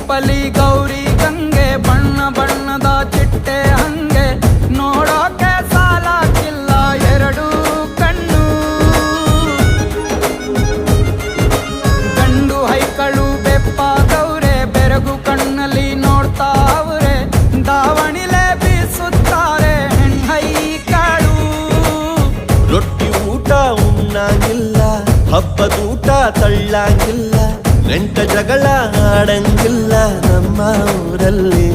ರೂಪಲಿ ಗೌರಿ ಗಂಗೆ ಬಣ್ಣ ಬಣ್ಣದ ಚಿಟ್ಟೆ ಹಂಗೆ ನೋಡೋಕೆ ಸಾಲಾಗಿಲ್ಲ ಎರಡು ಕಣ್ಣು. ಗಂಡು ಹೈಕಳು ಬೆಪ್ಪಾಗವ್ರೆ ಬೆರಗು ಕಣ್ಣಲ್ಲಿ ನೋಡ್ತಾ ಅವ್ರೆ ದಾವಣಿಲೆ ಬೀಸುತ್ತಾರೆ ಹೆಣ್ಣೈಕಳು. ರೊಟ್ಟಿ ಊಟ ಉಣ್ಣಂಗಿಲ್ಲ, ಹಬ್ಬದೂಟ ತಳ್ಳಂಗಿಲ್ಲ, ನೆಂಟ ಜಗಳ ಆಡಂಗಿಲ್ಲ ನಮ್ಮ ಊರಲ್ಲಿ.